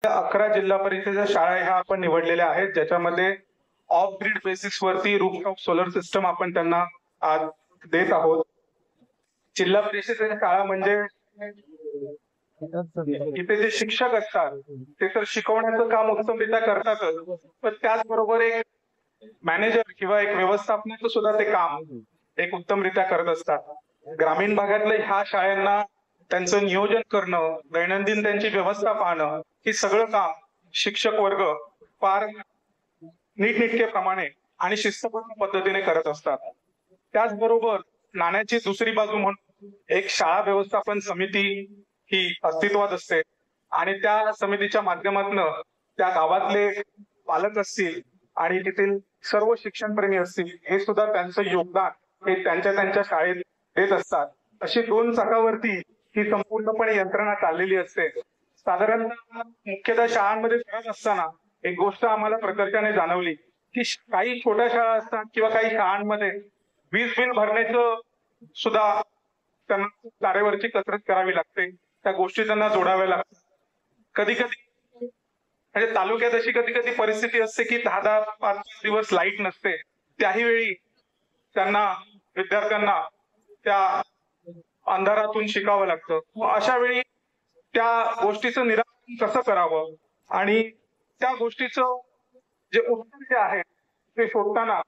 11 जिल्हा परिषदेच्या शाळा ह्या आपण निवडलेल्या आहेत, ज्याच्यामध्ये ऑफ ग्रीड बेसिस वरती रूफटॉप सोलर सिस्टम आपण त्यांना आज देत आहोत. जिल्हा परिषदेच्या शाळा म्हणजे इथे जे शिक्षक असतात ते तर शिकवण्याचं काम उत्तमरित्या करतातच, पण त्याचबरोबर एक मॅनेजर किंवा एक व्यवस्थापनाचं सुद्धा ते काम एक उत्तमरित्या करत असतात. ग्रामीण भागातल्या ह्या शाळांना त्यांचं नियोजन करणं, दैनंदिन त्यांची व्यवस्था पाहणं, हे सगळं काम शिक्षक वर्ग फार नीटनेटकेप्रमाणे आणि शिस्तबद्ध पद्धतीने करत असतात. त्याचबरोबर नाण्याची दुसरी बाजू म्हणून एक शाळा व्यवस्थापन समिती ही अस्तित्वात असते आणि त्या समितीच्या माध्यमातून त्या गावातले पालक असतील आणि तेथील सर्व शिक्षणप्रेमी असतील हे सुद्धा त्यांचं योगदान हे त्यांच्या शाळेत देत असतात. अशी दोन चाकावरती ही संपूर्णपणे यंत्रणा चाललेली असते. साधारणतः मुख्यतः शाळांमध्ये फिरत असताना एक गोष्ट आम्हाला प्रकर्षाने जाणवली की काही छोट्या शाळा असतात किंवा काही शाळांमध्ये वीज बिल भरण्याचं सुद्धा त्यांना तारेवरची कसरत करावी लागते. त्या गोष्टी त्यांना जोडाव्या लागतात. कधी कधी म्हणजे तालुक्यात अशी कधी कधी परिस्थिती असते की 10-5 दिवस लाईट नसते. त्याही वेळी त्यांना विद्यार्थ्यांना त्या अंधारातून शिकावं लागतं. अशा वेळी त्या गोष्टीचं निराकरण कसं करावं आणि त्या गोष्टीचं जे उत्तर जे आहे ते शोधताना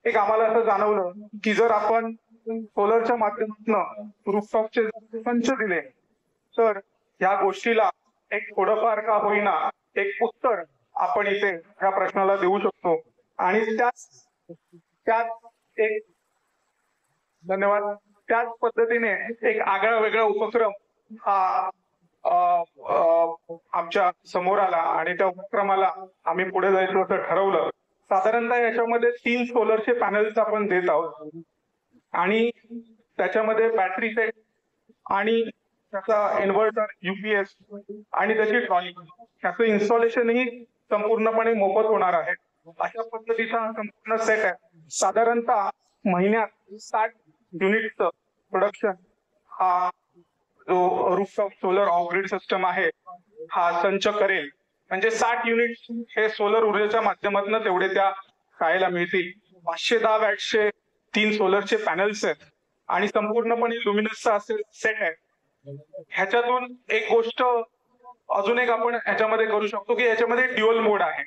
एक आम्हाला असं जाणवलं की जर आपण सोलरच्या माध्यमातून रूफटॉपचे संच दिले तर या गोष्टीला एक थोडंफार का होईना एक उत्तर आपण इथे ह्या प्रश्नाला देऊ शकतो. आणि त्याच एक धन्यवाद. त्याच पद्धतीने एक आगळा वेगळा उपक्रम हा आमच्या समोर आला आणि त्या उपक्रमाला आम्ही पुढे जायचं असं ठरवलं. साधारणतः याच्यामध्ये 3 सोलरचे पॅनल्स आपण देत आहोत आणि त्याच्यामध्ये बॅटरी सेट आणि त्याचा इन्व्हर्टर युपीएस आणि त्याची ट्रॉली याचं इन्स्टॉलेशनही संपूर्णपणे मोफत होणार आहे. अशा पद्धतीचा संपूर्ण सेट आहे. साधारणतः महिन्यात 60 युनिटचं प्रोडक्शन हा जो rooftop solar off grid system आहे हा संच करेल. म्हणजे 60 युनिट हे सोलर ऊर्जेच्या माध्यमातून तेवढे त्या शाळेला मिळतील. 510 वॅटचे 3 सोलरचे पॅनल्स आहेत आणि संपूर्णपणे लुमिनसचा असे सेट आहे. ह्याच्यातून एक गोष्ट अजून एक आपण ह्याच्यामध्ये करू शकतो की याच्यामध्ये ड्युअल मोड आहे.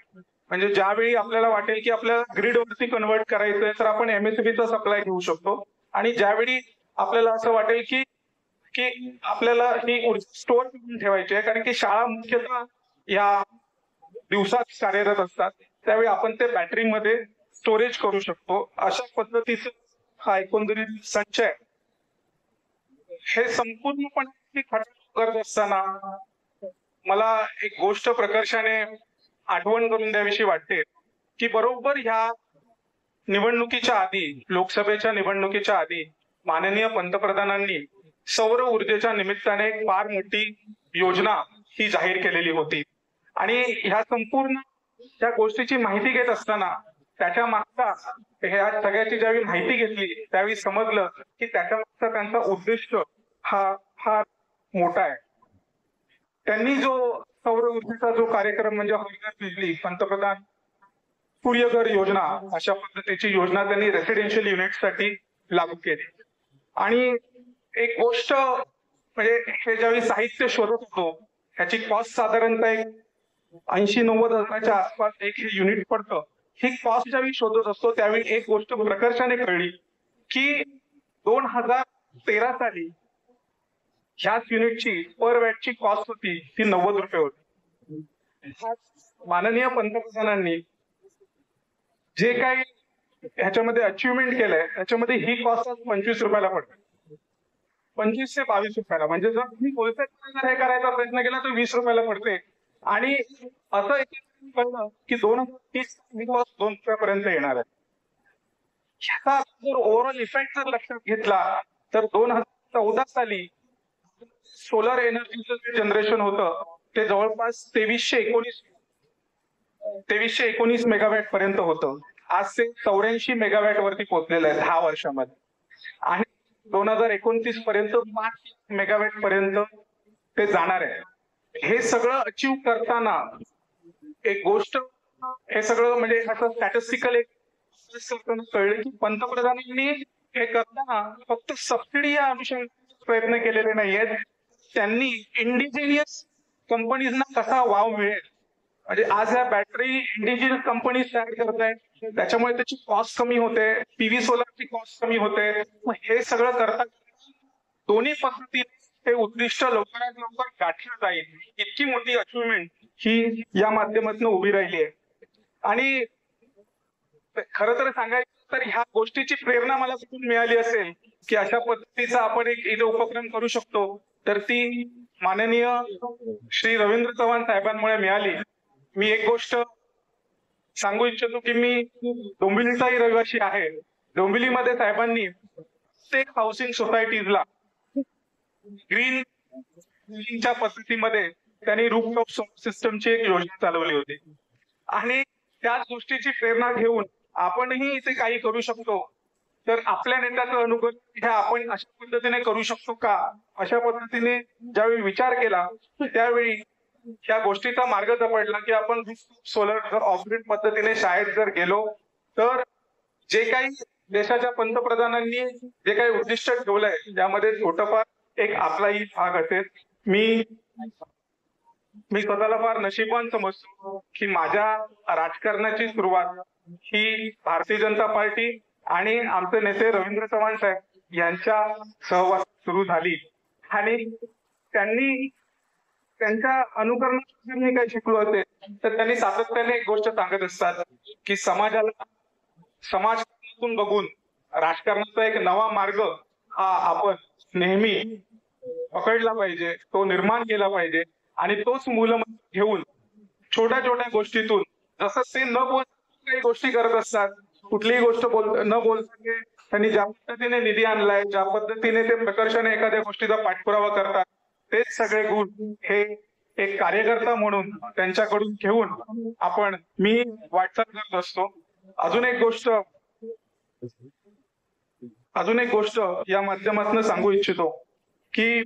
म्हणजे ज्यावेळी आपल्याला वाटेल की आपल्याला ग्रीड वरती कन्वर्ट करायचंय तर आपण एमएसबीचा सप्लाय घेऊ शकतो आणि ज्यावेळी आपल्याला असं वाटेल की की आपल्याला ही ऊर्जा स्टोअर करून ठेवायची आहे कारण की शाळा मुख्यतः या दिवसात कार्यरत असतात त्यावेळी आपण ते बॅटरीमध्ये स्टोरेज करू शकतो. अशा पद्धतीचं हा एकंदरीत संच आहे. हे संपूर्णपणे करत असताना मला एक गोष्ट प्रकर्षाने आठवण करून द्यावीशी वाटते की बरोबर ह्या निवडणुकीच्या आधी लोकसभेच्या निवडणुकीच्या आधी माननीय पंतप्रधानांनी सौर ऊर्जेच्या निमित्ताने एक फार मोठी योजना ही जाहीर केलेली होती आणि ह्या संपूर्ण त्या गोष्टीची माहिती घेत असताना त्याच्या मागचा ह्या सगळ्याची ज्यावेळी माहिती घेतली त्यावेळी समजलं की त्याच्या मागचा त्यांचा उद्देश हा फार मोठा आहे. त्यांनी जो सौर ऊर्जेचा जो कार्यक्रम म्हणजे हर घर बिजली पंतप्रधान सूर्यघर योजना अशा पद्धतीची योजना त्यांनी रेसिडेन्शियल युनिटसाठी लागू केली. आणि एक गोष्ट म्हणजे हे ज्यावेळी साहित्य शोधत होतो ह्याची कॉस्ट साधारणतः एक 80-90 हजाराच्या आसपास एक हे युनिट पडतं. ही कॉस्ट ज्यावेळी शोधत असतो त्यावेळी एक गोष्ट प्रकर्षाने कळली की 2013 साली ह्याच युनिटची पर वॅटची कॉस्ट होती ती 90 रुपये होती. माननीय पंतप्रधानांनी जे काही ह्याच्यामध्ये अचिव्हमेंट केलंय त्याच्यामध्ये ही कॉस्ट 25 रुपयाला पडते. 25 ते 22 रुपयाला. म्हणजे जर तुम्ही होलसेल हे करायचा प्रयत्न केला तर 20 रुपयाला पडते. आणि असं एक कळलं की 2030 ही कॉस्ट 2 रुपयापर्यंत येणार आहे. ह्याचा जर ओव्हरऑल इफेक्ट जर लक्षात घेतला तर 2014 साली सोलर एनर्जीचं जे जनरेशन होतं ते जवळपास 2319 मेगावॅट पर्यंत होतं. आज ते 84 मेगावॅट वरती पोहोचलेलं आहे 10 वर्षामध्ये आणि 2029 पर्यंत 5 मेगावॅट पर्यंत ते जाणार आहे. हे सगळं अचीव करताना एक गोष्ट, हे सगळं म्हणजे असं स्टॅटिस्टिकल एक कळलं की पंतप्रधानांनी हे करताना फक्त सबसिडी या अनुषंगाने प्रयत्न केलेले नाहीयेत, त्यांनी इंडिजिनियस कंपनीजना कसा वाव मिळेल, म्हणजे आज या बॅटरी इंडिजिनियस कंपनीज तयार करत आहेत, त्याच्यामुळे त्याची कॉस्ट कमी होते, पीव्ही सोलरची कॉस्ट कमी होते. मग हे सगळं करता दोन्ही पद्धतीने हे उद्दिष्ट लवकरात लवकर गाठलं जाईल, इतकी मोठी अचिव्हमेंट ही या माध्यमातून उभी राहिली आहे. आणि खरं तर सांगायचं तर ह्या गोष्टीची प्रेरणा मला कुठून मिळाली असेल की अशा पद्धतीचा आपण एक इथे उपक्रम करू शकतो, तर ती माननीय श्री रवींद्र चव्हाण साहेबांमुळे मिळाली. मी एक गोष्ट सांगू इच्छितो की मी डोंबिवलीचाही रहिवासी आहे. डोंबिवलीमध्ये साहेबांनी प्रत्येक हाऊसिंग सोसायटीजला ग्रीनच्या पद्धतीमध्ये त्यांनी रूफटॉप सोलर सिस्टमची एक योजना चालवली होती. आणि त्याच गोष्टीची प्रेरणा घेऊन आपणही इथे काही करू शकतो. तर आपल्या नेत्याचं अनुकरण हे आपण अशा पद्धतीने करू शकतो का, अशा पद्धतीने ज्यावेळी विचार केला त्यावेळी ह्या गोष्टीचा मार्ग सापडला की आपण सोलर जर ऑफ ग्रीड पद्धतीने शाळेत जर गेलो तर जे काही देशाच्या पंतप्रधानांनी जे काही उद्दिष्ट ठेवलंय त्यामध्ये छोटंफार एक आपलाही भाग असेल. मी स्वतःला फार नशीबवान समजतो की माझ्या राजकारणाची सुरुवात ही भारतीय जनता पार्टी आणि आमचे नेते रवींद्र चव्हाण साहेब यांच्या सहवासात सुरू झाली. आणि त्यांनी त्यांच्या अनुकरणात मी काही शिकलो असेल तर त्यांनी सातत्याने एक गोष्ट सांगत असतात की समाजातून बघून राजकारणाचा एक नवा मार्ग हा आपण नेहमी पकडला पाहिजे, तो निर्माण केला पाहिजे. आणि तोच मूलमंत्र घेऊन छोट्या छोट्या गोष्टीतून, जसं ते न बोलता काही गोष्टी करत असतात, कुठलीही गोष्ट न बोलता त्यांनी ज्या पद्धतीने निधी आणलाय, ज्या पद्धतीने ते प्रकर्षाने एखाद्या गोष्टीचा पाठपुरावा करतात, तेच सगळे गुण हे एक कार्यकर्ता म्हणून त्यांच्याकडून घेऊन मी वाटचाल करत असतो. अजून एक गोष्ट या माध्यमातून सांगू इच्छितो की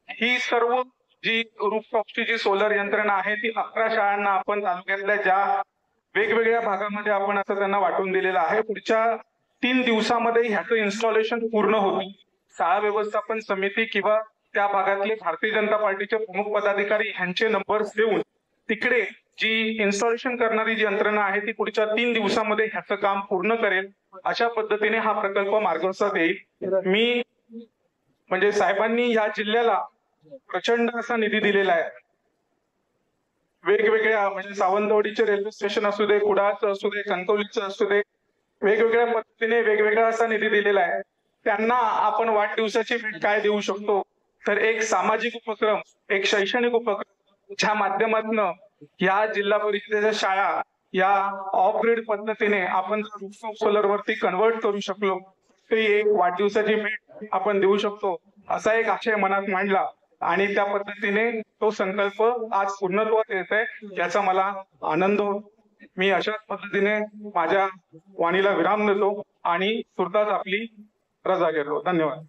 ही सर्व जी रूफटॉपची जी सोलर यंत्रणा आहे ती 11 शाळांना आपण तालुक्यातल्या ज्या वेगवेगळ्या भागामध्ये आपण असं त्यांना वाटून दिलेलं आहे. पुढच्या 3 दिवसामध्ये ह्याचं इन्स्टॉलेशन पूर्ण होईल. शाळा व्यवस्थापन समिती किंवा त्या भागातले भारतीय जनता पार्टीचे प्रमुख पदाधिकारी ह्यांचे नंबर्स देऊन तिकडे जी इन्स्टॉलेशन करणारी जी यंत्रणा आहे ती पुढच्या 3 दिवसामध्ये ह्याचं काम पूर्ण करेल. अशा पद्धतीने हा प्रकल्प मार्गस्थ येईल. मी म्हणजे साहेबांनी या जिल्ह्याला प्रचंड असा निधी दिलेला आहे. वेगवेगळ्या म्हणजे सावंतवाडीचे रेल्वे स्टेशन असू दे, कुडाळचं असू दे, कणकवलीचं असू दे, वेगवेगळ्या पद्धतीने वेगवेगळा असा निधी दिलेला आहे. त्यांना आपण वाढदिवसाची भेट काय देऊ शकतो, तर एक सामाजिक उपक्रम, एक शैक्षणिक उपक्रम ज्या माध्यमातून या जिल्हा परिषदेच्या शाळा या ऑफ ग्रीड पद्धतीने आपण रूफटॉप सोलर वरती कन्वर्ट करू शकलो, ते एक वाढदिवसाची भेट आपण देऊ शकतो असा एक आशय मनात मांडला. आणि त्या पद्धतीने तो संकल्प आज पूर्णत्वात येत आहे याचा मला आनंद होतो. मी अशाच पद्धतीने माझ्या वाणीला विराम देतो आणि तुर्तास आपली रजा घेतो. धन्यवाद.